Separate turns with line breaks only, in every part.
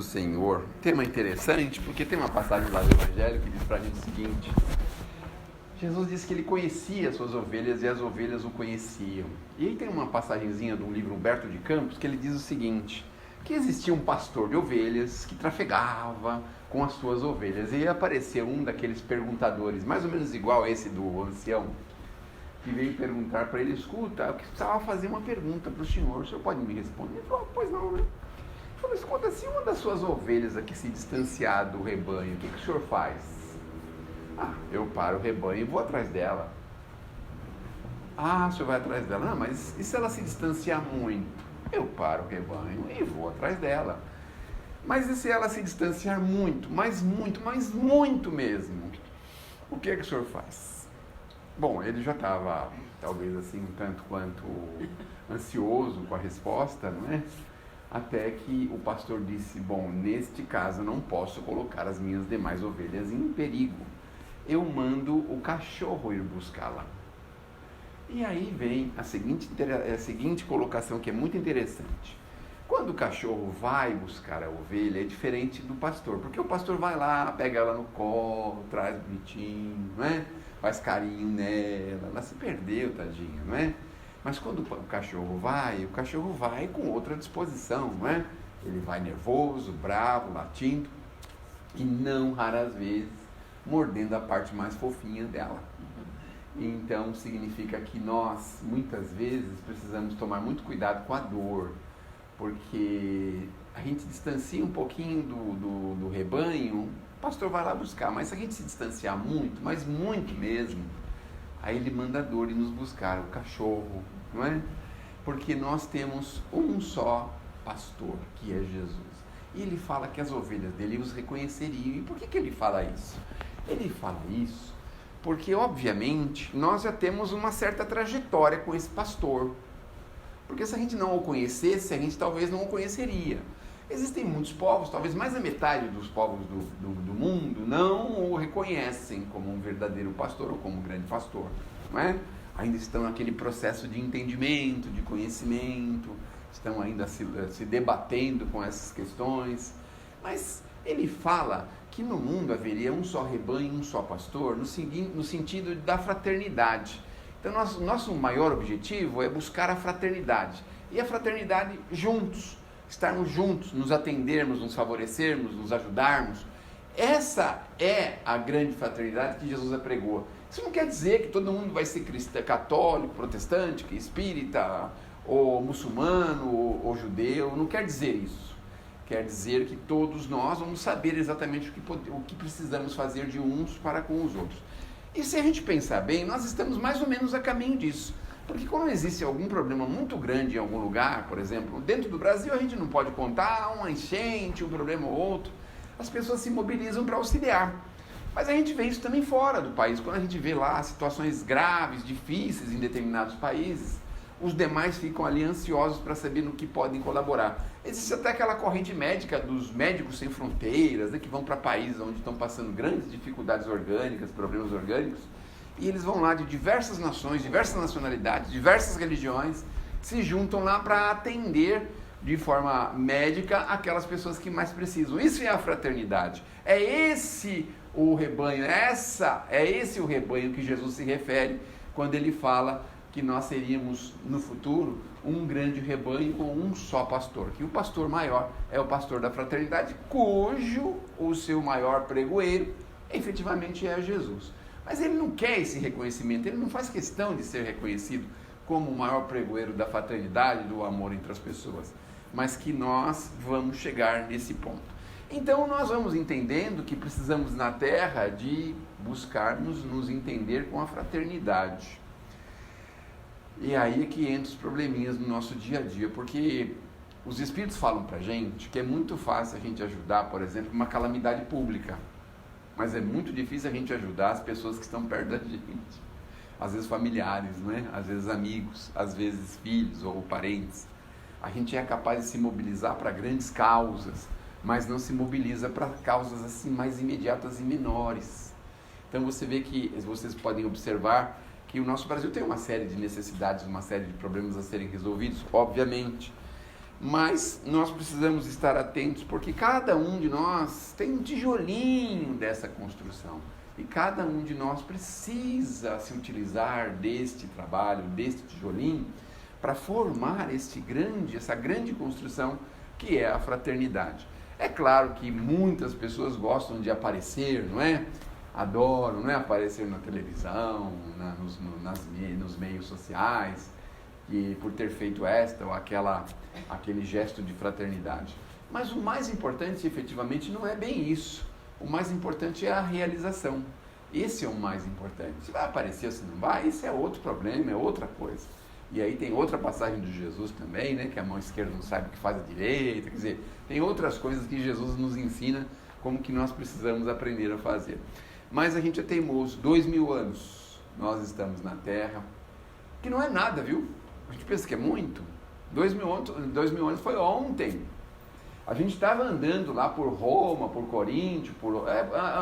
do Senhor. Tema interessante, porque tem uma passagem lá do Evangelho que diz pra gente o seguinte: Jesus disse que ele conhecia as suas ovelhas e as ovelhas o conheciam. E aí tem uma passagenzinha do livro Humberto de Campos que ele diz o seguinte: que existia um pastor de ovelhas que trafegava com as suas ovelhas. E aí apareceu um daqueles perguntadores, mais ou menos igual a esse do ancião, que veio perguntar para ele: escuta, eu precisava fazer uma pergunta para o senhor pode me responder? Ele falou: pois não, né? Ele falou: escuta, se uma das suas ovelhas aqui se distanciar do rebanho, o que o senhor faz? Eu paro o rebanho e vou atrás dela. O senhor vai atrás dela? Não, mas e se ela se distanciar muito? Eu paro o rebanho e vou atrás dela. Mas e se ela se distanciar muito, mas muito mesmo? O que o senhor faz? Bom, ele já estava, talvez assim, um tanto quanto ansioso com a resposta, não é? Até que o pastor disse: bom, neste caso eu não posso colocar as minhas demais ovelhas em perigo. Eu mando o cachorro ir buscá-la. E aí vem a seguinte colocação, que é muito interessante. Quando o cachorro vai buscar a ovelha, é diferente do pastor, porque o pastor vai lá, pega ela no colo, traz bonitinho, não é? Faz carinho nela, ela se perdeu, tadinha, não é? Mas quando o cachorro vai com outra disposição, não é? Ele vai nervoso, bravo, latindo, e não raras vezes mordendo a parte mais fofinha dela. Então significa que nós, muitas vezes, precisamos tomar muito cuidado com a dor, porque a gente distancia um pouquinho do rebanho, o pastor vai lá buscar, mas se a gente se distanciar muito, mas muito mesmo, aí ele manda a dor ir nos buscar, o cachorro, não é? Porque nós temos um só pastor, que é Jesus. E ele fala que as ovelhas dele os reconheceriam. E por que ele fala isso? Ele fala isso porque, obviamente, nós já temos uma certa trajetória com esse pastor. Porque se a gente não o conhecesse, a gente talvez não o conheceria. Existem muitos povos, talvez mais da metade dos povos do mundo, não o reconhecem como um verdadeiro pastor ou como um grande pastor, não é? Ainda estão naquele processo de entendimento, de conhecimento, estão ainda se debatendo com essas questões. Mas ele fala que no mundo haveria um só rebanho, um só pastor, no sentido da fraternidade. Então, nosso maior objetivo é buscar a fraternidade. E a fraternidade juntos, estarmos juntos, nos atendermos, nos favorecermos, nos ajudarmos. Essa é a grande fraternidade que Jesus apregou. Isso não quer dizer que todo mundo vai ser cristão, católico, protestante, espírita, ou muçulmano, ou judeu. Não quer dizer isso. Quer dizer que todos nós vamos saber exatamente o que precisamos fazer de uns para com os outros. E se a gente pensar bem, nós estamos mais ou menos a caminho disso. Porque quando existe algum problema muito grande em algum lugar, por exemplo, dentro do Brasil a gente não pode contar uma enchente, um problema ou outro, as pessoas se mobilizam para auxiliar. Mas a gente vê isso também fora do país. Quando a gente vê lá situações graves, difíceis em determinados países, os demais ficam ali ansiosos para saber no que podem colaborar. Existe até aquela corrente médica dos médicos sem fronteiras, né, que vão para países onde estão passando grandes dificuldades orgânicas, problemas orgânicos, e eles vão lá de diversas nações, diversas nacionalidades, diversas religiões, se juntam lá para atender de forma médica aquelas pessoas que mais precisam. Isso é a fraternidade. É esse o rebanho, é esse o rebanho que Jesus se refere quando ele fala que nós seríamos, no futuro, um grande rebanho com um só pastor, que o pastor maior é o pastor da fraternidade, cujo o seu maior pregoeiro efetivamente é Jesus. Mas ele não quer esse reconhecimento, ele não faz questão de ser reconhecido como o maior pregoeiro da fraternidade, do amor entre as pessoas, mas que nós vamos chegar nesse ponto. Então nós vamos entendendo que precisamos na terra de buscarmos nos entender com a fraternidade. E aí é que entra os probleminhas no nosso dia a dia, porque os Espíritos falam pra gente que é muito fácil a gente ajudar, por exemplo, uma calamidade pública, mas é muito difícil a gente ajudar as pessoas que estão perto da gente, às vezes familiares, não é? Às vezes amigos, às vezes filhos ou parentes. A gente é capaz de se mobilizar para grandes causas, mas não se mobiliza para causas assim mais imediatas e menores. Então você vê que, vocês podem observar que o nosso Brasil tem uma série de necessidades, uma série de problemas a serem resolvidos, obviamente, Mas nós precisamos estar atentos, porque cada um de nós tem um tijolinho dessa construção. E cada um de nós precisa se utilizar deste trabalho, deste tijolinho, para formar essa grande construção que é a fraternidade. É claro que muitas pessoas gostam de aparecer, não é? Adoram, não é? Aparecer na televisão, nos meios sociais, que por ter feito esta ou aquele gesto de fraternidade. Mas o mais importante, efetivamente, não é bem isso. O mais importante é a realização. Esse é o mais importante. Se vai aparecer ou se não vai, isso é outro problema, é outra coisa. E aí tem outra passagem de Jesus também, né? Que a mão esquerda não sabe o que faz a direita. Quer dizer, tem outras coisas que Jesus nos ensina como que nós precisamos aprender a fazer. Mas a gente é teimoso. 2000 anos nós estamos na Terra, que não é nada, viu? A gente pensa que é muito. 2000 anos foi ontem. A gente estava andando lá por Roma, por Coríntio,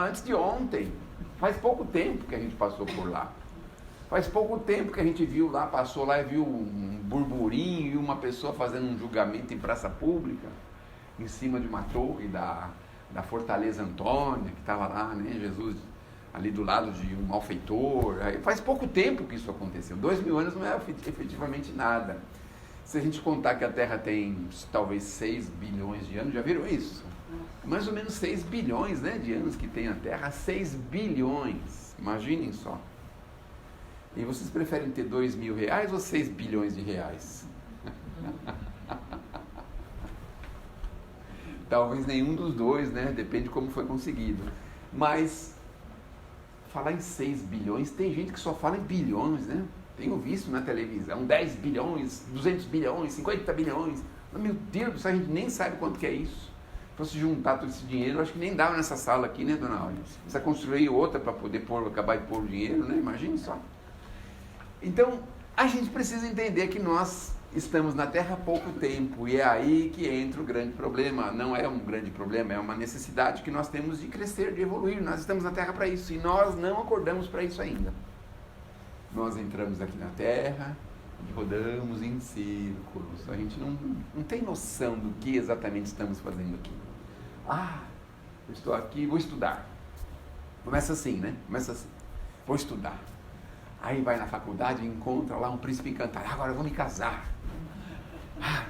antes de ontem. Faz pouco tempo que a gente passou por lá. Faz pouco tempo que a gente passou lá e viu um burburinho e uma pessoa fazendo um julgamento em praça pública, em cima de uma torre da Fortaleza Antônia, que estava lá, né, Jesus ali do lado de um malfeitor. Faz pouco tempo que isso aconteceu. 2000 anos não é efetivamente nada. Se a gente contar que a Terra tem talvez 6 bilhões de anos, já viram isso? Mais ou menos 6 bilhões, né, de anos que tem a Terra. 6 bilhões, imaginem só. E vocês preferem ter 2.000 reais ou 6 bilhões de reais? Talvez nenhum dos dois, né? Depende de como foi conseguido. Mas falar em 6 bilhões, tem gente que só fala em bilhões, né? Tenho visto na televisão 10 bilhões, 200 bilhões, 50 bilhões. Meu Deus do céu, a gente nem sabe quanto que é isso. Se fosse juntar todo esse dinheiro, eu acho que nem dava nessa sala aqui, né, dona Áurea? Precisa construir outra para poder acabar de pôr o dinheiro, né? Imagine só. Então, a gente precisa entender que nós estamos na Terra há pouco tempo, e é aí que entra o grande problema. Não é um grande problema, é uma necessidade que nós temos de crescer, de evoluir. Nós estamos na Terra para isso, e nós não acordamos para isso ainda. Nós entramos aqui na Terra e rodamos em círculos. A gente não tem noção do que exatamente estamos fazendo aqui. Eu estou aqui, vou estudar. Começa assim, né? Começa assim, vou estudar. Aí vai na faculdade e encontra lá um príncipe encantado. Agora eu vou me casar.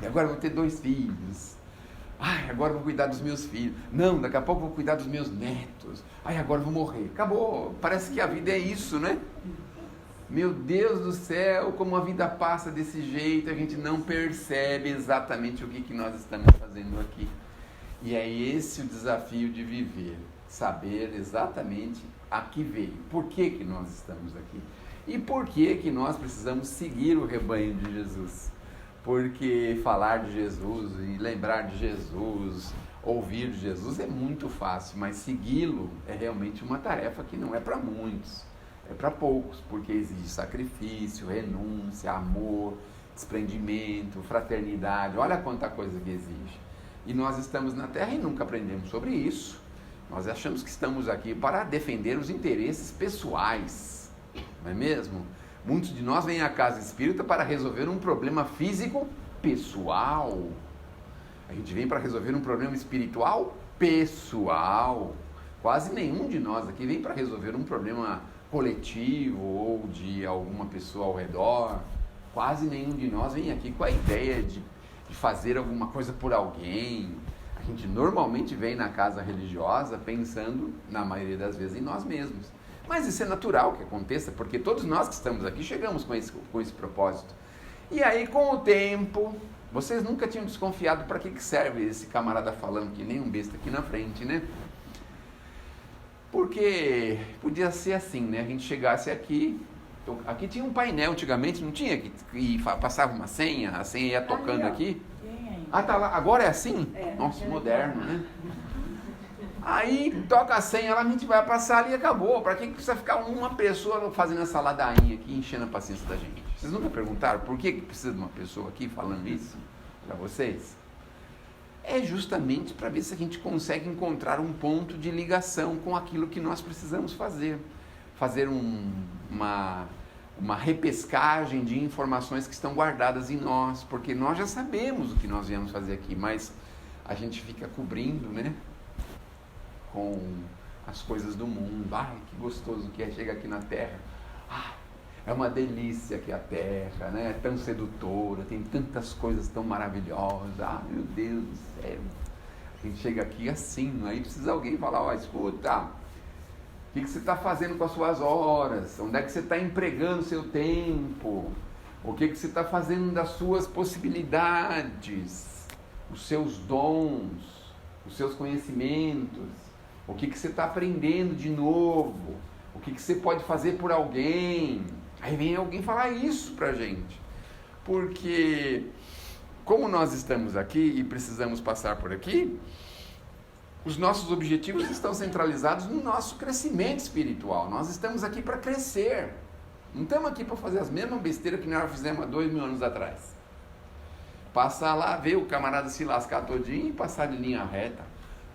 Agora eu vou ter 2 filhos. Agora eu vou cuidar dos meus filhos. Não, daqui a pouco eu vou cuidar dos meus netos. Agora eu vou morrer. Acabou. Parece que a vida é isso, né? Meu Deus do céu, como a vida passa desse jeito, a gente não percebe exatamente o que nós estamos fazendo aqui. E é esse o desafio de viver. Saber exatamente a que veio. Por que nós estamos aqui? E por que nós precisamos seguir o rebanho de Jesus? Porque falar de Jesus e lembrar de Jesus, ouvir de Jesus é muito fácil, mas segui-lo é realmente uma tarefa que não é para muitos, é para poucos, porque exige sacrifício, renúncia, amor, desprendimento, fraternidade, olha quanta coisa que exige. E nós estamos na Terra e nunca aprendemos sobre isso. Nós achamos que estamos aqui para defender os interesses pessoais. Não é mesmo? Muitos de nós vêm à casa espírita para resolver um problema físico pessoal. A gente vem para resolver um problema espiritual pessoal. Quase nenhum de nós aqui vem para resolver um problema coletivo ou de alguma pessoa ao redor. Quase nenhum de nós vem aqui com a ideia de fazer alguma coisa por alguém. A gente normalmente vem na casa religiosa pensando, na maioria das vezes, em nós mesmos. Mas isso é natural que aconteça, porque todos nós que estamos aqui chegamos com esse propósito. E aí, com o tempo, vocês nunca tinham desconfiado para que serve esse camarada falando que nem um besta aqui na frente, né? Porque podia ser assim, né? A gente chegasse aqui, aqui tinha um painel antigamente, não tinha? Que passava uma senha, a senha ia tocando aqui. Tá lá, agora é assim? Nossa, moderno, né? Aí toca a senha lá, a gente vai passar ali e acabou. Para que precisa ficar uma pessoa fazendo essa ladainha aqui, enchendo a paciência da gente? Vocês nunca perguntaram por que precisa de uma pessoa aqui falando isso para vocês? É justamente para ver se a gente consegue encontrar um ponto de ligação com aquilo que nós precisamos fazer. Fazer uma repescagem de informações que estão guardadas em nós, porque nós já sabemos o que nós viemos fazer aqui, mas a gente fica cobrindo, né, com as coisas do mundo. Ai, que gostoso que é chegar aqui na Terra. É uma delícia aqui a Terra, né? É tão sedutora, tem tantas coisas tão maravilhosas. Meu Deus do céu. A gente chega aqui assim, aí precisa alguém falar, escuta, o que você está fazendo com as suas horas? Onde é que você está empregando o seu tempo? O que você está fazendo das suas possibilidades? Os seus dons, os seus conhecimentos? O que você está aprendendo de novo? O que você pode fazer por alguém? Aí vem alguém falar isso pra gente. Porque, como nós estamos aqui e precisamos passar por aqui, os nossos objetivos estão centralizados no nosso crescimento espiritual. Nós estamos aqui para crescer. Não estamos aqui para fazer as mesmas besteiras que nós fizemos há 2000 anos atrás. Passar lá, ver o camarada se lascar todinho e passar de linha reta.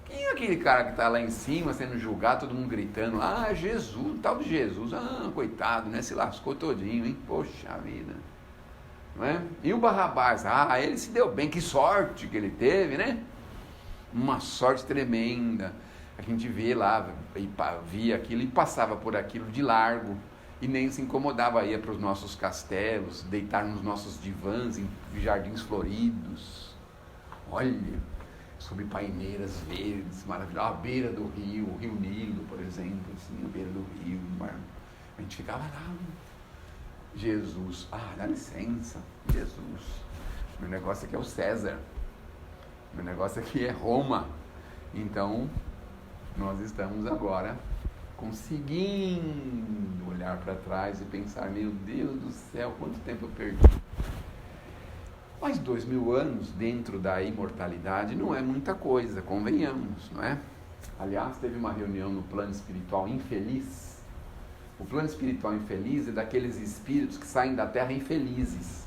Quem é aquele cara que está lá em cima sendo julgado, todo mundo gritando, Jesus, tal de Jesus, coitado, né, se lascou todinho, hein, poxa vida, não é? E o Barrabás, ele se deu bem, que sorte que ele teve, né, uma sorte tremenda. A gente vê lá, via aquilo e passava por aquilo de largo, e nem se incomodava, ia para os nossos castelos, deitar nos nossos divãs em jardins floridos, olha, sob paineiras verdes, maravilhosas, à beira do rio, o Rio Nilo, por exemplo, assim, à beira do rio, a gente ficava lá, Jesus, dá licença, Jesus, meu negócio aqui é o César, meu negócio aqui é Roma. Então, nós estamos agora conseguindo olhar para trás e pensar, meu Deus do céu, quanto tempo eu perdi. Mas 2000 anos dentro da imortalidade não é muita coisa, convenhamos, não é? Aliás, teve uma reunião no plano espiritual infeliz. O plano espiritual infeliz é daqueles espíritos que saem da Terra infelizes.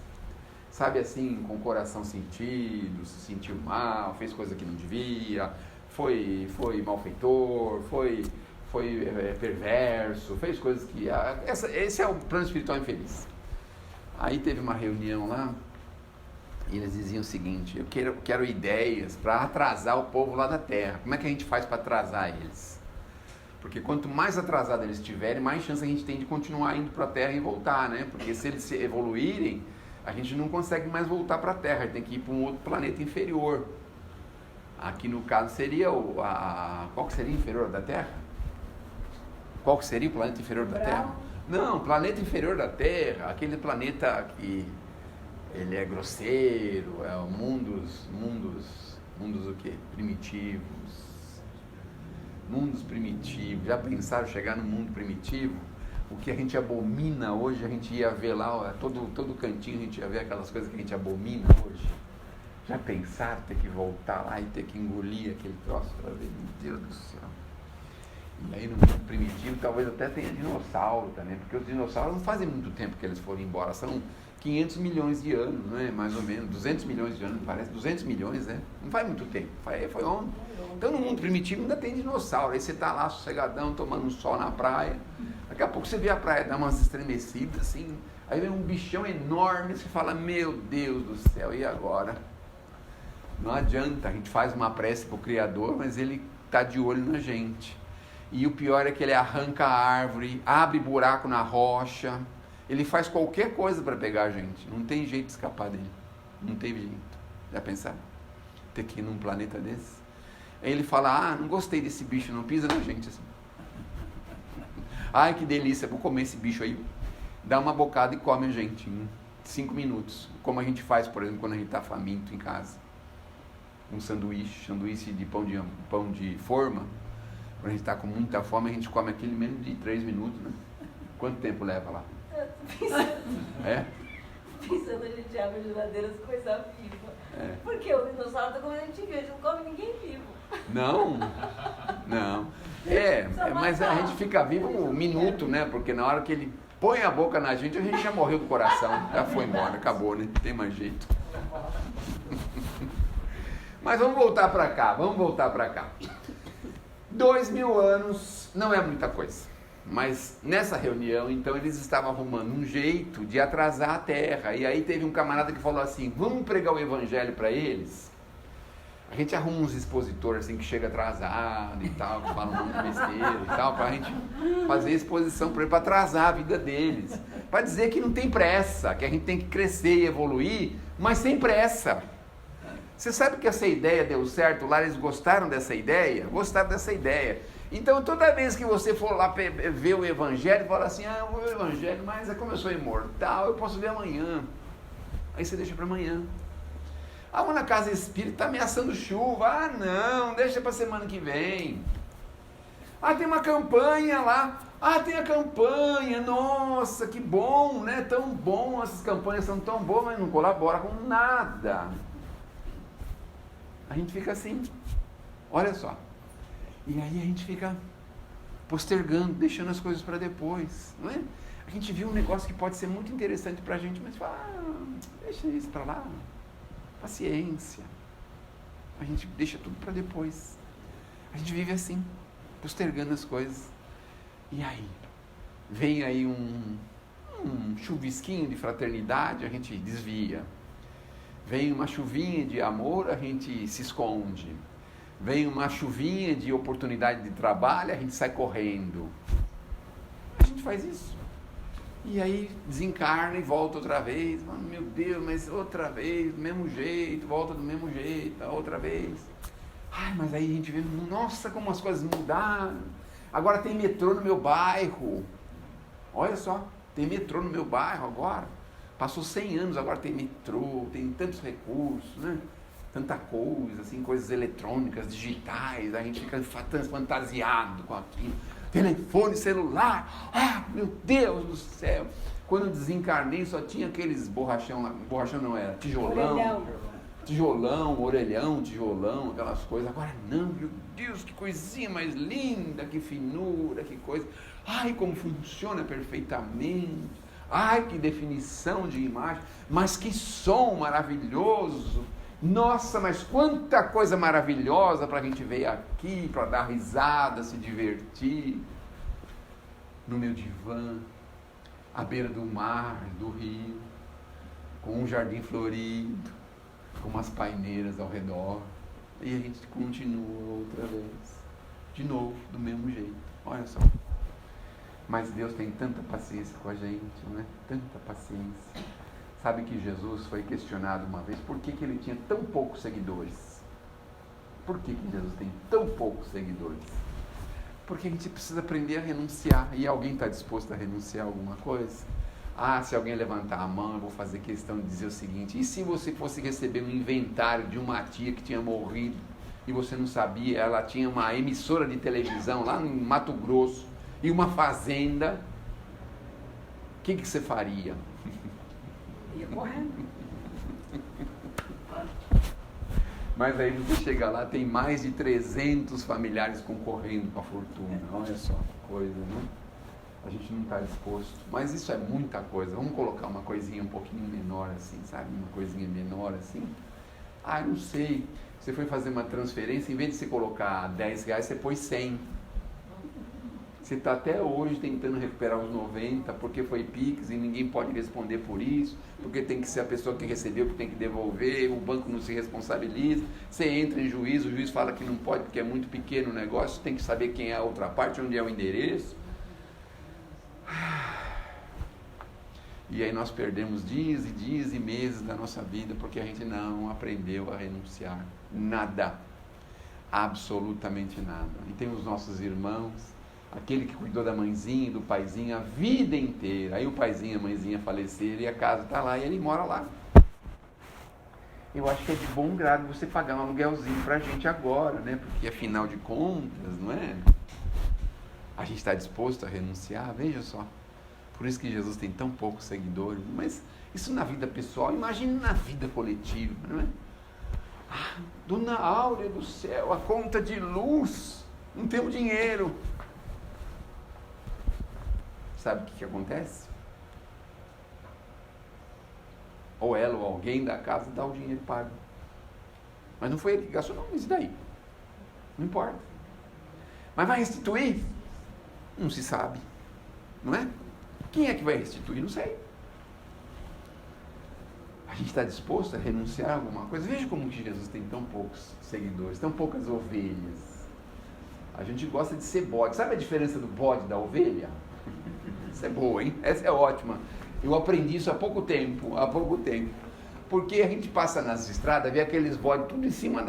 Sabe assim, com o coração sentido, se sentiu mal, fez coisa que não devia, foi malfeitor, foi perverso, fez coisas que... Esse é o plano espiritual infeliz. Aí teve uma reunião lá, e eles diziam o seguinte, eu quero ideias para atrasar o povo lá da Terra. Como é que a gente faz para atrasar eles? Porque quanto mais atrasado eles estiverem, mais chance a gente tem de continuar indo para a Terra e voltar, né? Porque se eles se evoluírem, a gente não consegue mais voltar para a Terra, tem que ir para um outro planeta inferior. Aqui no caso seria qual que seria inferior da Terra? Qual que seria o planeta inferior da Terra? Não, planeta inferior da Terra, aquele planeta que... ele é grosseiro, é mundos o quê? Primitivos. Mundos primitivos. Já pensaram chegar no mundo primitivo? O que a gente abomina hoje, a gente ia ver lá, todo cantinho a gente ia ver aquelas coisas que a gente abomina hoje. Já pensaram ter que voltar lá e ter que engolir aquele troço para ver? Meu Deus do céu. E aí no mundo primitivo talvez até tenha dinossauro também, porque os dinossauros não fazem muito tempo que eles foram embora, são 500 milhões de anos, né? Mais ou menos, 200 milhões de anos, parece, 200 milhões, né? Não faz muito tempo, foi ontem. Então no mundo primitivo ainda tem dinossauro, aí você está lá sossegadão, tomando um sol na praia, daqui a pouco você vê a praia dar umas estremecidas assim, aí vem um bichão enorme, você fala, meu Deus do céu, e agora? Não adianta, a gente faz uma prece para o Criador, mas ele está de olho na gente. E o pior é que ele arranca a árvore, abre buraco na rocha, ele faz qualquer coisa para pegar a gente, não tem jeito de escapar dele, não tem jeito. Já pensaram? Ter que ir num planeta desse? Aí ele fala, não gostei desse bicho, não pisa na gente assim. Ai, que delícia, vou comer esse bicho aí. Dá uma bocada e come a gente em 5 minutos, como a gente faz, por exemplo, quando a gente está faminto em casa. Um sanduíche de pão de forma, quando a gente está com muita fome, a gente come aquele menos de 3 minutos, né? Quanto tempo leva lá?
Pensando, a gente abre a geladeira as coisas vivas. Porque o dinossauro está comendo a gente vivo, a gente não come ninguém vivo.
Não. Mas a gente fica vivo um minuto, né? Porque na hora que ele põe a boca na gente, a gente já morreu do coração. Já foi embora, acabou, né? Não tem mais jeito. Mas vamos voltar para cá. 2000 anos não é muita coisa. Mas nessa reunião, então, eles estavam arrumando um jeito de atrasar a terra. E aí teve um camarada que falou assim, vamos pregar o evangelho para eles? A gente arruma uns expositores assim que chega atrasado e tal, que falam um monte de besteira e tal, para a gente fazer exposição para eles, para atrasar a vida deles. Para dizer que não tem pressa, que a gente tem que crescer e evoluir, mas sem pressa. Você sabe que essa ideia deu certo lá? Eles gostaram dessa ideia? Gostaram dessa ideia. Então toda vez que você for lá ver o evangelho, fala assim, eu vou ver o evangelho, mas como eu sou imortal, eu posso ver amanhã. Aí você deixa para amanhã. Vou na casa espírita, está ameaçando chuva. Não, deixa para semana que vem. Tem uma campanha lá. Tem a campanha, nossa, que bom, né? Tão bom, essas campanhas são tão boas, mas não colabora com nada. A gente fica assim, olha só. E aí a gente fica postergando, deixando as coisas para depois, não é? A gente viu um negócio que pode ser muito interessante para a gente, mas fala, deixa isso para lá. Paciência. A gente deixa tudo para depois. A gente vive assim, postergando as coisas. E aí, vem aí um chuvisquinho de fraternidade, a gente desvia. Vem uma chuvinha de amor, a gente se esconde. Vem uma chuvinha de oportunidade de trabalho, a gente sai correndo. A gente faz isso. E aí desencarna e volta outra vez. Meu Deus, mas outra vez, do mesmo jeito, volta do mesmo jeito, outra vez. Mas aí a gente vê, nossa, como as coisas mudaram. Agora tem metrô no meu bairro. Olha só, tem metrô no meu bairro agora. Passou 100 anos, agora tem metrô, tem tantos recursos, né? Tanta coisa, assim, coisas eletrônicas, digitais, a gente fica fantasiado com aquilo. Telefone, celular, meu Deus do céu. Quando eu desencarnei só tinha aqueles borrachão não era, tijolão, orelhão, tijolão, aquelas coisas. Agora não, meu Deus, que coisinha mais linda, que finura, que coisa. Como funciona perfeitamente. Que definição de imagem, mas que som maravilhoso. Nossa, mas quanta coisa maravilhosa para a gente ver aqui, para dar risada, se divertir. No meu divã, à beira do mar, do rio, com um jardim florido, com umas paineiras ao redor. E a gente continua outra vez, de novo, do mesmo jeito. Olha só. Mas Deus tem tanta paciência com a gente, não é? Tanta paciência. Sabe que Jesus foi questionado uma vez por que ele tinha tão poucos seguidores. Por que Jesus tem tão poucos seguidores? Porque a gente precisa aprender a renunciar. E alguém está disposto a renunciar a alguma coisa? Se alguém levantar a mão, eu vou fazer questão de dizer o seguinte: e se você fosse receber um inventário de uma tia que tinha morrido e você não sabia, ela tinha uma emissora de televisão lá no Mato Grosso e uma fazenda, o que você faria?
Ia correndo.
Mas aí você chega lá, tem mais de 300 familiares concorrendo com a fortuna. Olha só que coisa, né? A gente não está disposto. Mas isso é muita coisa. Vamos colocar uma coisinha um pouquinho menor assim, sabe? Uma coisinha menor assim. Não sei. Você foi fazer uma transferência, em vez de você colocar 10 reais, você pôs 100. Você está até hoje tentando recuperar os 90, porque foi Pix e ninguém pode responder por isso, porque tem que ser a pessoa que recebeu que tem que devolver, o banco não se responsabiliza, você entra em juízo, o juiz fala que não pode porque é muito pequeno o negócio, tem que saber quem é a outra parte, onde é o endereço. E aí nós perdemos dias e dias e meses da nossa vida, porque a gente não aprendeu a renunciar. Nada. Absolutamente nada. E tem os nossos irmãos, aquele que cuidou da mãezinha e do paizinho a vida inteira. Aí o paizinho e a mãezinha faleceram e a casa está lá e ele mora lá. Eu acho que é de bom grado você pagar um aluguelzinho para a gente agora, né? Porque afinal de contas, não é? A gente está disposto a renunciar, veja só. Por isso que Jesus tem tão poucos seguidores. Mas isso na vida pessoal, imagine na vida coletiva, não é? Dona Áurea do céu, a conta de luz, não temos dinheiro. Sabe o que acontece? Ou ela ou alguém da casa dá o dinheiro pago. Mas não foi ele que gastou, não, mas e daí? Não importa. Mas vai restituir? Não se sabe. Não é? Quem é que vai restituir? Não sei. A gente está disposto a renunciar a alguma coisa? Veja como que Jesus tem tão poucos seguidores, tão poucas ovelhas. A gente gosta de ser bode. Sabe a diferença do bode da ovelha? Isso é boa, hein? Essa é ótima. Eu aprendi isso há pouco tempo. Porque a gente passa nas estradas, vê aqueles bodes tudo em cima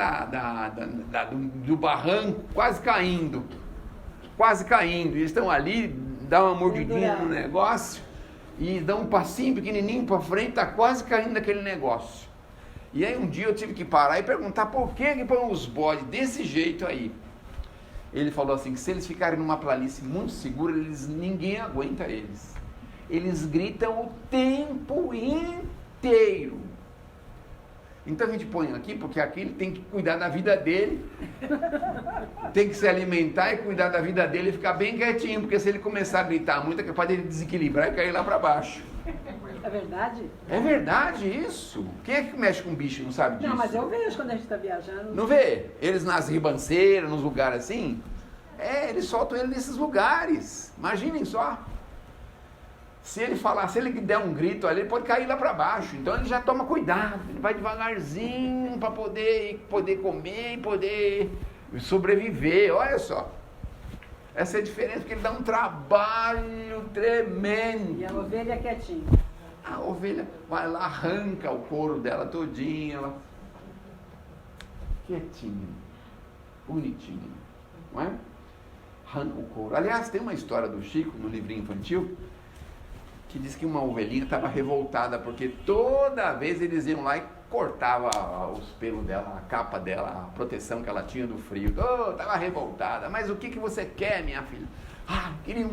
do barranco, quase caindo. E eles estão ali, dá uma mordidinha no negócio e dão um passinho pequenininho para frente, está quase caindo naquele negócio. E aí um dia eu tive que parar e perguntar por que põem os bodes desse jeito aí. Ele falou assim, que se eles ficarem numa planície muito segura, ninguém aguenta eles. Eles gritam o tempo inteiro. Então a gente põe aqui, porque aqui ele tem que cuidar da vida dele, tem que se alimentar e cuidar da vida dele e ficar bem quietinho, porque se ele começar a gritar muito, é capaz dele desequilibrar e cair lá para baixo.
É verdade?
É verdade isso? Quem é que mexe com bicho e não sabe disso?
Não, mas eu vejo quando a gente está viajando.
Não vê? Eles nas ribanceiras, nos lugares assim, eles soltam ele nesses lugares. Imaginem só. Se ele der um grito ali, ele pode cair lá para baixo. Então ele já toma cuidado, ele vai devagarzinho para poder comer e poder sobreviver. Olha só. Essa é a diferença, porque ele dá um trabalho tremendo.
E a ovelha é quietinha.
A ovelha vai lá, arranca o couro dela todinha, ela quietinha, bonitinha, não é? Arranca o couro. Aliás, tem uma história do Chico no livrinho infantil que diz que uma ovelhinha estava revoltada porque toda vez eles iam lá e cortava os pelos dela, a capa dela, a proteção que ela tinha do frio. Estava revoltada. Mas o que você quer, minha filha? Queria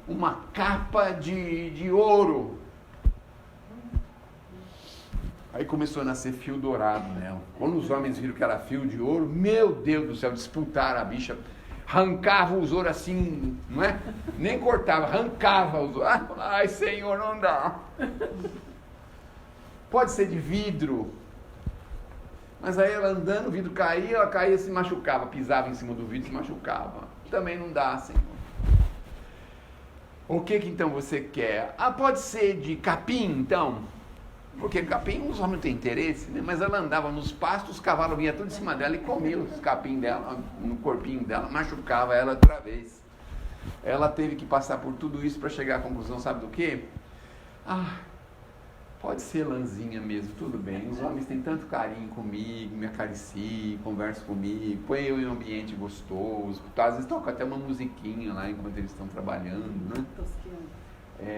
uma capa de ouro. Aí começou a nascer fio dourado nela. Quando os homens viram que era fio de ouro, meu Deus do céu, disputaram a bicha. Arrancava os ouros assim, não é? Nem cortava, arrancava os ouros. Ai, Senhor, não dá. Pode ser de vidro. Mas aí ela andando, o vidro caía, ela caía e se machucava. Pisava em cima do vidro e se machucava. Também não dá, Senhor. O que então você quer? Pode ser de capim, então. Porque capim os homens não têm interesse, né? Mas ela andava nos pastos, os cavalos vinham tudo em cima dela e comiam os capim dela, no corpinho dela, machucava ela outra vez. Ela teve que passar por tudo isso para chegar à conclusão, sabe do quê? Pode ser lãzinha mesmo, tudo bem. Os homens têm tanto carinho comigo, me acariciam, conversam comigo, põem eu em um ambiente gostoso. Às vezes toca até uma musiquinha lá enquanto eles estão trabalhando, né?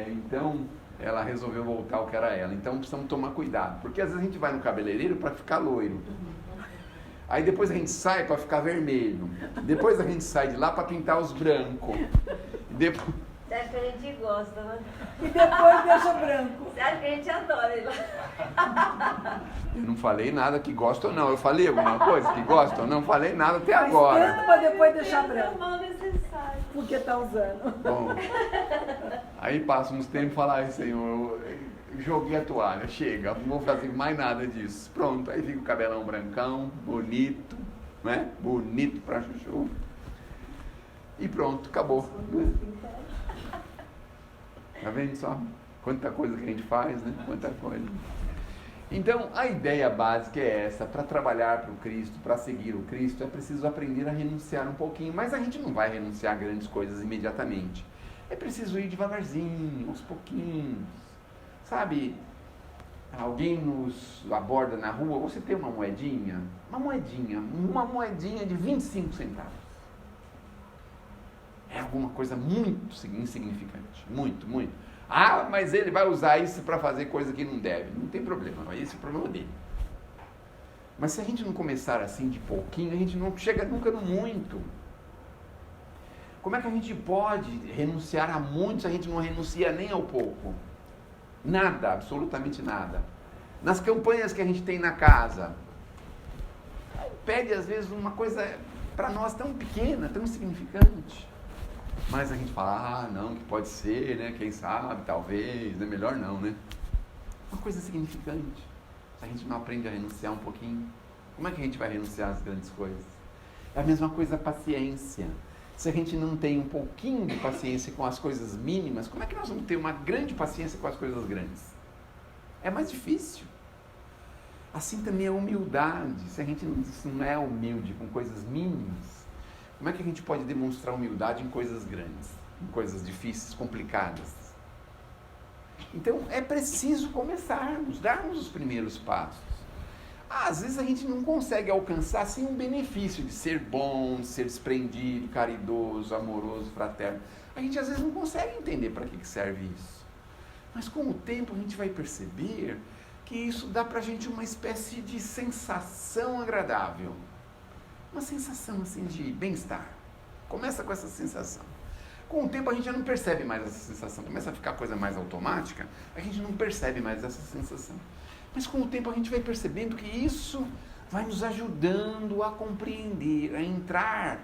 Então ela resolveu voltar ao que era ela. Então precisamos tomar cuidado, porque às vezes a gente vai no cabeleireiro para ficar loiro. Aí depois a gente sai para ficar vermelho. Depois a gente sai de lá para pintar os brancos.
Você acha que a gente gosta, né?
E depois deixa branco.
Você acha que a gente adora ir lá?
Eu não falei nada que gosta ou não. Eu falei alguma coisa que gosta ou não? Falei nada até agora.
Mas tanto para depois deixar branco.
Mal necessário.
Porque tá usando.
Bom, aí passa uns tempos e fala, ai Senhor, eu joguei a toalha, chega, não vou fazer mais nada disso. Pronto, aí fica o cabelão brancão, bonito, né? Bonito pra chuchu. E pronto, acabou. Tá vendo só? Quanta coisa que a gente faz, né? Quanta coisa. Então, a ideia básica é essa. Para trabalhar para o Cristo, para seguir o Cristo, é preciso aprender a renunciar um pouquinho. Mas a gente não vai renunciar a grandes coisas imediatamente. É preciso ir devagarzinho, aos pouquinhos. Sabe, alguém nos aborda na rua, você tem uma moedinha de 25 centavos. É alguma coisa muito insignificante, muito. Mas ele vai usar isso para fazer coisa que não deve. Não tem problema, esse é o problema dele. Mas se a gente não começar assim de pouquinho, a gente não chega nunca no muito. Como é que a gente pode renunciar a muito se a gente não renuncia nem ao pouco? Nada, absolutamente nada. Nas campanhas que a gente tem na casa, pede às vezes uma coisa para nós tão pequena, tão insignificante. Mas a gente fala, não, que pode ser, né? Quem sabe, talvez, né? Melhor não, né? Uma coisa insignificante. Se a gente não aprende a renunciar um pouquinho, como é que a gente vai renunciar às grandes coisas? É a mesma coisa a paciência. se a gente não tem um pouquinho de paciência com as coisas mínimas, como é que nós vamos ter uma grande paciência com as coisas grandes? É mais difícil. Assim também a humildade. Se a gente não é humilde com coisas mínimas, como é que a gente pode demonstrar humildade em coisas grandes, em coisas difíceis, complicadas? Então é preciso começarmos, darmos os primeiros passos. Às vezes a gente não consegue alcançar assim um benefício de ser bom, de ser desprendido, caridoso, amoroso, fraterno. A gente às vezes não consegue entender para que serve isso. Mas com o tempo a gente vai perceber que isso dá para a gente uma espécie de sensação agradável. Uma sensação assim de bem-estar. Começa com essa sensação. Com o tempo a gente já não percebe mais essa sensação. Começa a ficar a coisa mais automática, a gente não percebe mais essa sensação. Mas com o tempo a gente vai percebendo que isso vai nos ajudando a compreender, a entrar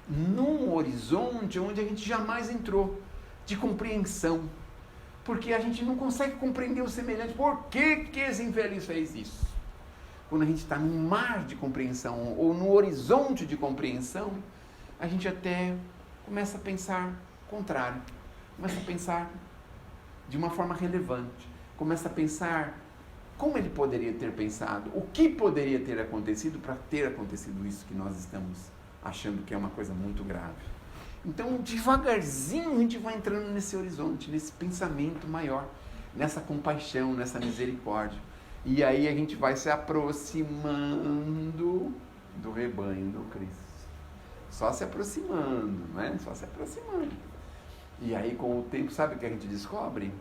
num horizonte onde a gente jamais entrou, de compreensão. Porque a gente não consegue compreender o semelhante. Por que esse infeliz fez isso? Quando a gente está num mar de compreensão, ou no horizonte de compreensão, a gente até começa a pensar contrário. Começa a pensar de uma forma relevante. Começa a pensar como ele poderia ter pensado, o que poderia ter acontecido para ter acontecido isso que nós estamos achando que é uma coisa muito grave. Então, devagarzinho, a gente vai entrando nesse horizonte, nesse pensamento maior, nessa compaixão, nessa misericórdia. E aí a gente vai se aproximando do rebanho do Cristo. Só se aproximando, não é? Só se aproximando. E aí, com o tempo, sabe o que a gente descobre?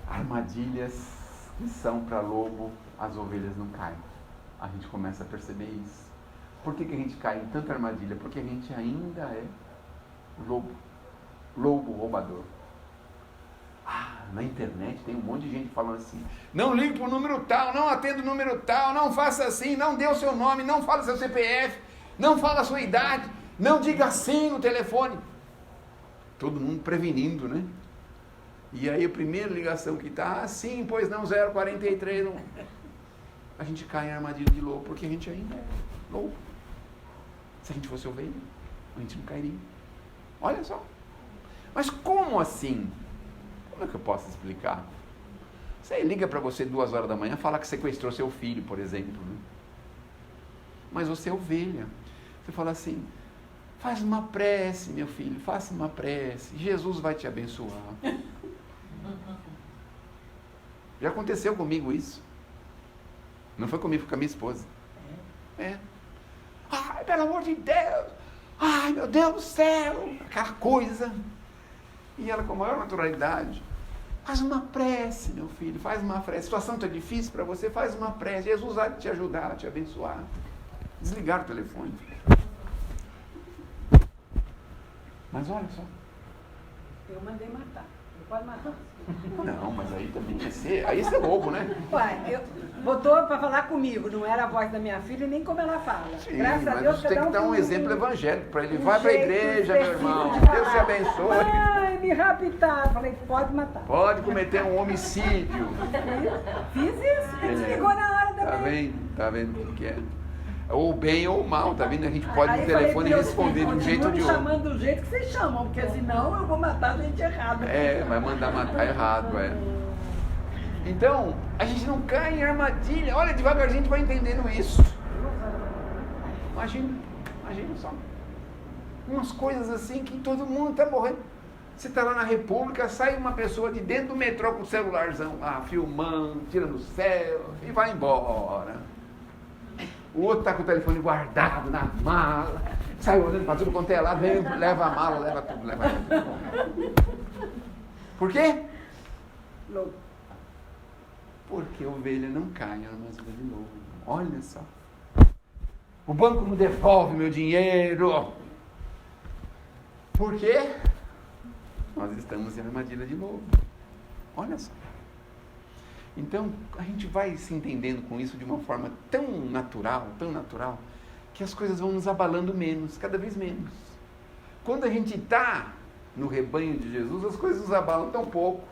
Armadilhas que são para lobo, as ovelhas não caem. A gente começa a perceber isso. Por que a gente cai em tanta armadilha? Porque a gente ainda é lobo roubador. Na internet tem um monte de gente falando assim: não ligue para o número tal, não atenda o número tal, não faça assim, não dê o seu nome, não fale seu CPF, não fale a sua idade, não diga assim no telefone. Todo mundo prevenindo, né? E aí a primeira ligação que está, sim, pois não, 043, não. A gente cai em armadilha de lobo, porque a gente ainda é lobo. Se a gente fosse ovelha, a gente não cairia. Olha só. Mas como assim? Como é que eu posso explicar? Você liga para você 2 horas da manhã, fala que sequestrou seu filho, por exemplo. Né? Mas você é ovelha. Você fala assim: faz uma prece, meu filho, faça uma prece. Jesus vai te abençoar. Já aconteceu comigo isso. Não foi comigo, foi com a minha esposa. É. Ai, pelo amor de Deus. Ai, meu Deus do céu. Aquela coisa. E ela, com a maior naturalidade: faz uma prece, meu filho, faz uma prece. A situação está difícil para você, faz uma prece. Jesus vai te ajudar, te abençoar. Desligar o telefone. Mas olha só.
Eu mandei matar. Não pode matar.
Não, mas aí também aí você é louco, né?
Ué, botou para falar comigo, não era a voz da minha filha, nem como ela fala.
Sim,
graças a
mas
Deus,
você tem que dar um exemplo evangélico para ele. Vai para a
jeito
igreja, meu
específico
irmão.
de
Deus te
falar.
abençoe.
Ai, me raptaram. Falei, pode matar.
Pode cometer um homicídio.
Fiz isso, ele desligou na hora da
Tá vendo? Tá vendo o que é? Ou bem ou mal, tá vendo? A gente pode
Aí
no
eu falei,
telefone
Deus,
responder de um jeito ou de
continua me
outro.
chamando do jeito que vocês chamam, porque senão eu vou matar a gente errada.
É, vai mandar matar errado, é. Então, a gente não cai em armadilha. Olha, devagarzinho a gente vai entendendo isso. Imagina só. Umas coisas assim que todo mundo está morrendo. Você está lá na República, sai uma pessoa de dentro do metrô com o celularzão lá, filmando, tirando céu e vai embora. O outro está com o telefone guardado na mala, sai olhando para tudo quanto é lá, vem, leva a mala, leva tudo. Por quê?
Louco.
Porque a ovelha não cai em armadilha de novo. Olha só. O banco não devolve meu dinheiro. Por quê? Nós estamos em armadilha de novo. Olha só. Então, a gente vai se entendendo com isso de uma forma tão natural, que as coisas vão nos abalando menos, cada vez menos. Quando a gente está no rebanho de Jesus, as coisas nos abalam tão pouco,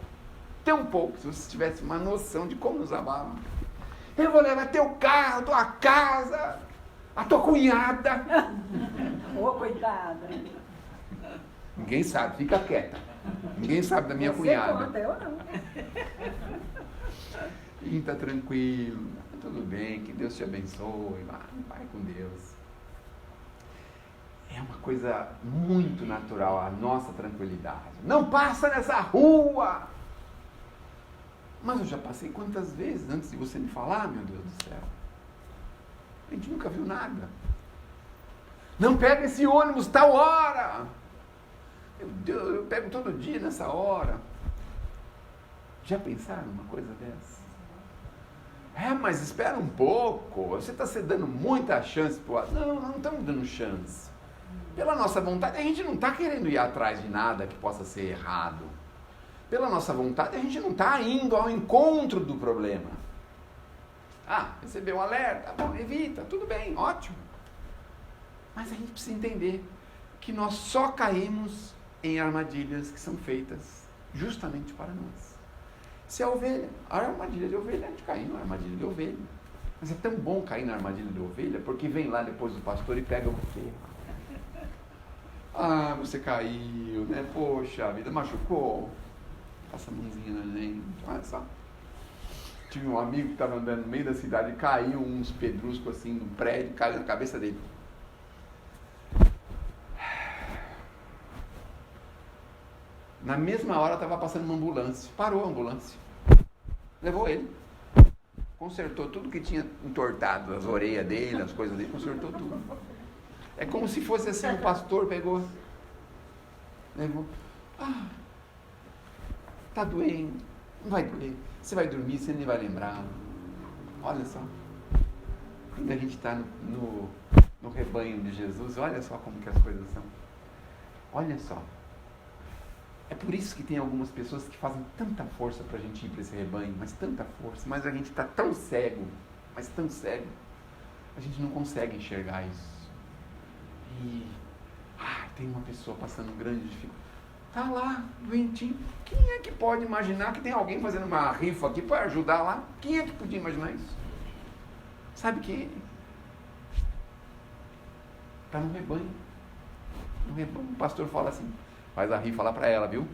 se você tivesse uma noção de como nos abalam. Eu vou levar teu carro, tua casa, A tua cunhada.
Ô, coitada.
Ninguém sabe, fica quieta. Ninguém sabe da minha
Você
cunhada.
conta, eu não.
E tá tranquilo, tá tudo bem, que Deus te abençoe, vai com Deus. É uma coisa muito natural a nossa tranquilidade. Não passa nessa rua! Mas eu já passei quantas vezes antes de você me falar, meu Deus do céu? A gente nunca viu nada. Não pega esse ônibus tal hora! Meu Deus, eu pego todo dia nessa hora. Já pensaram uma coisa dessa? Mas espera um pouco, você está se dando muita chance para o lado. Não, não estamos dando chance. Pela nossa vontade, a gente não está querendo ir atrás de nada que possa ser errado. Pela nossa vontade, a gente não está indo ao encontro do problema. Recebeu um alerta, bom, evita, tudo bem, ótimo. Mas a gente precisa entender que nós só caímos em armadilhas que são feitas justamente para nós. Se a ovelha, a armadilha de ovelha, a gente cai na armadilha de ovelha. Mas é tão bom cair na armadilha de ovelha, porque vem lá depois do pastor e pega você. Você caiu, né? Poxa, a vida machucou. Passa a mãozinha na gente, olha só. Tive um amigo que estava andando no meio da cidade e caiu uns pedruscos assim no prédio, caiu na cabeça dele. Na mesma hora estava passando uma ambulância. Parou a ambulância. Levou ele. Consertou tudo que tinha entortado, as orelhas dele, as coisas dele, consertou tudo. É como se fosse assim, o pastor pegou, levou. Tá doendo, não vai doer. Você vai dormir, você nem vai lembrar. Olha só. Quando a gente está no rebanho de Jesus, olha só como que as coisas são. Olha só. É por isso que tem algumas pessoas que fazem tanta força para a gente ir para esse rebanho, mas tanta força, mas a gente está tão cego, mas tão cego, a gente não consegue enxergar isso. E tem uma pessoa passando grande dificuldade. Está lá, doentinho. Quem é que pode imaginar que tem alguém fazendo uma rifa aqui para ajudar lá? Quem é que podia imaginar isso? Sabe quem? Está no rebanho. No rebanho, o pastor fala assim, faz a rifa lá para ela, viu?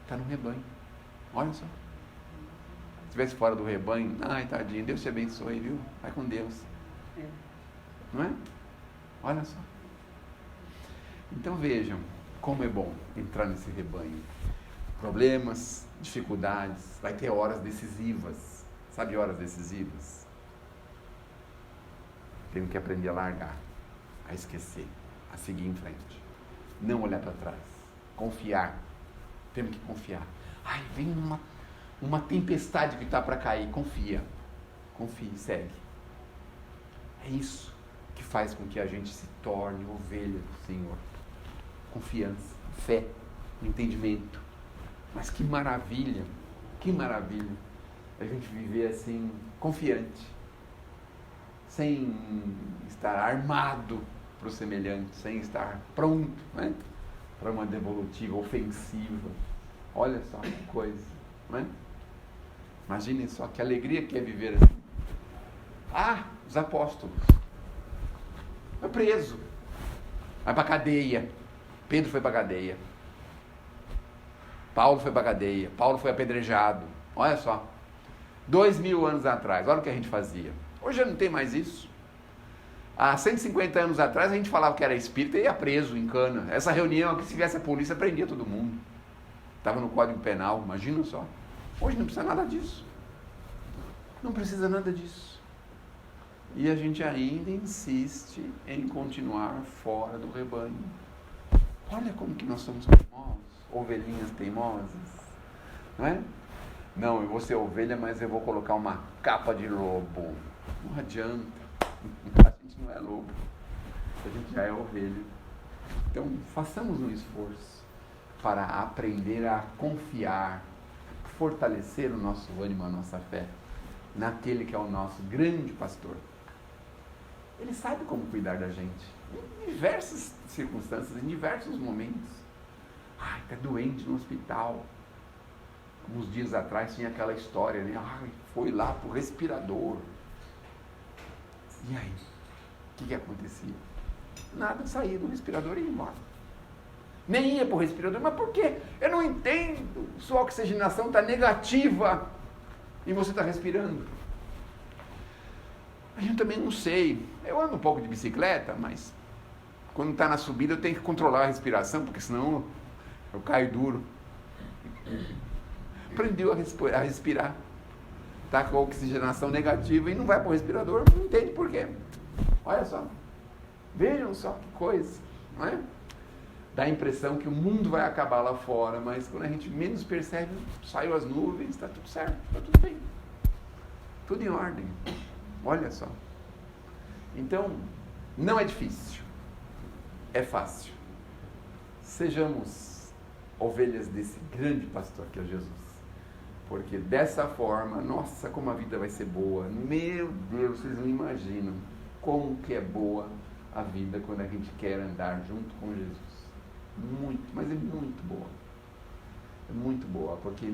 Está no rebanho. Olha só. Se estivesse fora do rebanho, tadinho, Deus te abençoe, viu? Vai com Deus. Não é? Olha só. Então vejam como é bom entrar nesse rebanho. Problemas, dificuldades, vai ter horas decisivas. Sabe horas decisivas? Temos que aprender a largar, a esquecer, a seguir em frente. Não olhar para trás. Confiar. Temos que confiar. Vem uma tempestade que está para cair. Confia. Confie, segue. É isso que faz com que a gente se torne ovelha do Senhor. Confiança, fé, entendimento. Mas que maravilha a gente viver assim, confiante, sem estar armado para o semelhante, sem estar pronto, né, para uma devolutiva ofensiva. Olha só que coisa, não é? Imaginem só que alegria que é viver assim. Os apóstolos. Foi preso. Vai para a cadeia. Pedro foi para a cadeia. Paulo foi para a cadeia. Paulo foi apedrejado. Olha só. 2000 anos atrás. Olha o que a gente fazia. Hoje já não tem mais isso. Há 150 anos atrás a gente falava que era espírita e ia preso em cana. Essa reunião aqui, se tivesse a polícia, prendia todo mundo. Estava no Código Penal. Imagina só. Hoje não precisa nada disso. Não precisa nada disso. E a gente ainda insiste em continuar fora do rebanho. Olha como que nós somos teimosos, ovelhinhas teimosas, não é? Não, eu vou ser ovelha, mas eu vou colocar uma capa de lobo. Não adianta, a gente não é lobo, a gente já é ovelha. Então, façamos um esforço para aprender a confiar, fortalecer o nosso ânimo, a nossa fé, naquele que é o nosso grande pastor. Ele sabe como cuidar da gente, em diversas circunstâncias, em diversos momentos. Está doente no hospital. Uns dias atrás tinha aquela história, né? Foi lá pro respirador. E aí? O que acontecia? Nada, saía do respirador e ia embora. Nem ia para o respirador, mas por quê? Eu não entendo. Sua oxigenação está negativa e você está respirando. A gente também não sei. Eu ando um pouco de bicicleta, mas quando está na subida eu tenho que controlar a respiração, porque senão eu caio duro. Aprendeu a respirar. Está com a oxigenação negativa e não vai para o respirador, não entende por quê. Olha só. Vejam só que coisa, não é? Dá a impressão que o mundo vai acabar lá fora, mas quando a gente menos percebe, saiu as nuvens, está tudo certo, está tudo bem. Tudo em ordem. Olha só. Então, não é difícil. É fácil. Sejamos ovelhas desse grande pastor que é Jesus. Porque dessa forma, nossa, como a vida vai ser boa. Meu Deus, vocês não imaginam como que é boa a vida quando a gente quer andar junto com Jesus. Muito, mas é muito boa. É muito boa, porque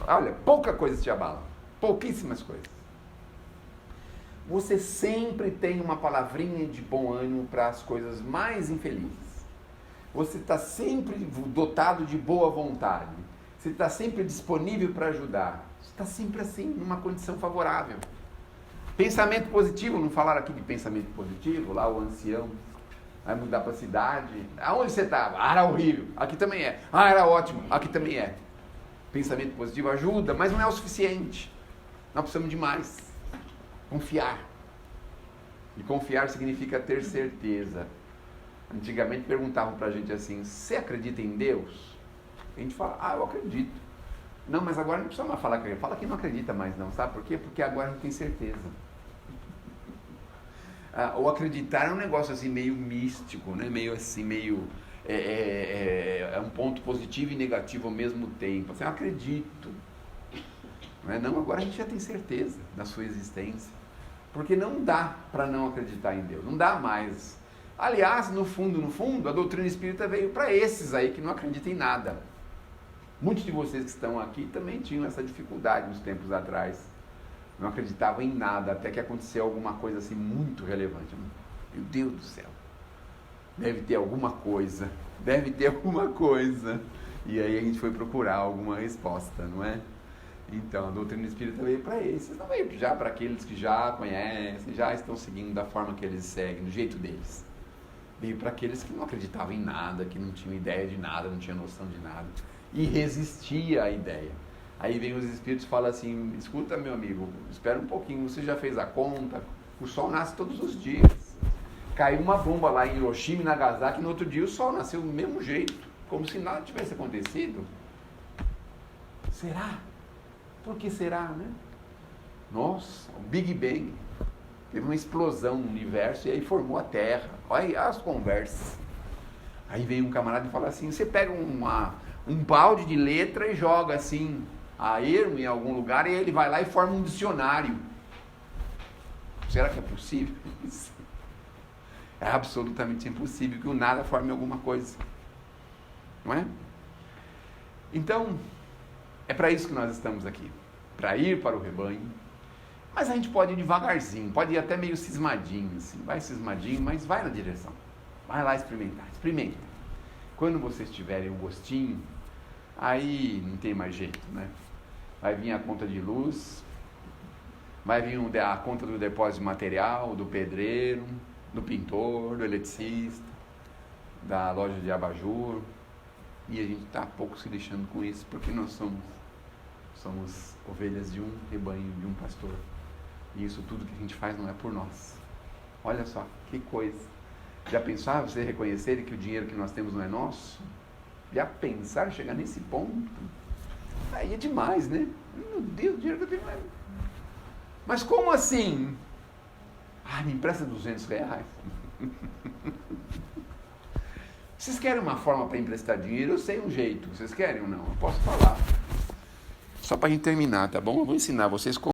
olha, pouca coisa te abala. Pouquíssimas coisas. Você sempre tem uma palavrinha de bom ânimo para as coisas mais infelizes. Você está sempre dotado de boa vontade. Você está sempre disponível para ajudar. Você está sempre assim, numa condição favorável. Pensamento positivo, não falaram aqui de pensamento positivo? Lá o ancião vai mudar para a cidade. Aonde você estava? Ah, era horrível. Aqui também é. Ah, era ótimo. Aqui também é. Pensamento positivo ajuda, mas não é o suficiente. Nós precisamos de mais. Confiar. E confiar significa ter certeza. Antigamente perguntavam para a gente assim, você acredita em Deus? A gente fala, eu acredito. Não, mas agora não precisa mais falar que acredita. Fala que não acredita mais não, sabe por quê? Porque agora a gente tem certeza. Ou acreditar é um negócio assim meio místico, né? Meio assim, meio... É um ponto positivo e negativo ao mesmo tempo. Assim, eu acredito. Não, agora a gente já tem certeza da sua existência. Porque não dá para não acreditar em Deus. Não dá mais. Aliás, no fundo, a doutrina espírita veio para esses aí que não acreditam em nada. Muitos de vocês que estão aqui também tinham essa dificuldade uns tempos atrás. Não acreditavam em nada, até que aconteceu alguma coisa assim muito relevante. Meu Deus do céu. Deve ter alguma coisa. E aí a gente foi procurar alguma resposta, não é? Então, a doutrina espírita veio para esses, não veio já para aqueles que já conhecem, já estão seguindo da forma que eles seguem, do jeito deles. Veio para aqueles que não acreditavam em nada, que não tinham ideia de nada, não tinham noção de nada. E resistia à ideia. Aí vem os espíritos e falam assim, escuta meu amigo, espera um pouquinho, você já fez a conta? O sol nasce todos os dias. Caiu uma bomba lá em Hiroshima e Nagasaki, no outro dia o sol nasceu do mesmo jeito, como se nada tivesse acontecido. Será? Por que será, né? Nossa, o Big Bang. Teve uma explosão no universo e aí formou a Terra. Olha aí as conversas. Aí vem um camarada e fala assim, você pega um balde de letra e joga assim, a ermo em algum lugar e ele vai lá e forma um dicionário. Será que é possível isso? É absolutamente impossível que o nada forme alguma coisa. Não é? Então, é para isso que nós estamos aqui. Para ir para o rebanho. Mas a gente pode ir devagarzinho, pode ir até meio cismadinho, assim. Vai cismadinho, mas vai na direção. Vai lá experimentar, experimenta. Quando vocês tiverem o gostinho, aí não tem mais jeito, né? Vai vir a conta de luz, vai vir a conta do depósito de material, do pedreiro, do pintor, do eletricista, da loja de abajur. E a gente está pouco se lixando com isso, porque nós somos ovelhas de um rebanho, de um pastor. E isso tudo que a gente faz não é por nós. Olha só, que coisa. Já pensar, você reconhecer que o dinheiro que nós temos não é nosso? Já pensar, chegar nesse ponto? Aí é demais, né? Meu Deus, o dinheiro que eu tenho não é... Mas como assim? Me empresta R$200. Vocês querem uma forma para emprestar dinheiro? Eu sei um jeito. Vocês querem ou não? Eu posso falar. Só para a gente terminar, tá bom? Eu vou ensinar vocês como.